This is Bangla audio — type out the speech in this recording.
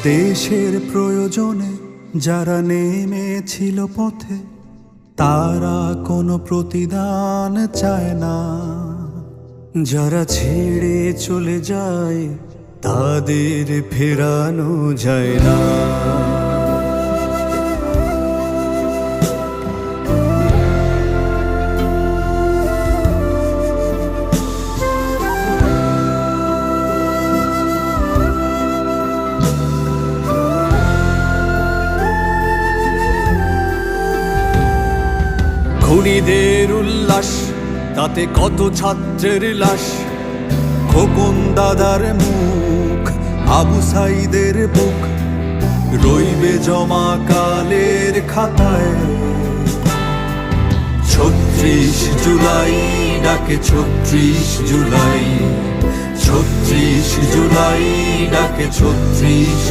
দেশের প্রয়োজনে যারা নেমেছিল পথে, তারা কোনো প্রতিদান চায় না। যারা ছেড়ে চলে যায় তাদের ফেরানো যায় না। খুনিদের উল্লাস, তাতে কত ছাত্রের লাশ। খোকন দাদার মুখ, আবু সাইদের বুক রইবে জমা কালের খাতায়। ৩৬ জুলাই ডাকে ৩৬ জুলাই, ৩৬ জুলাই ডাকে ৩৬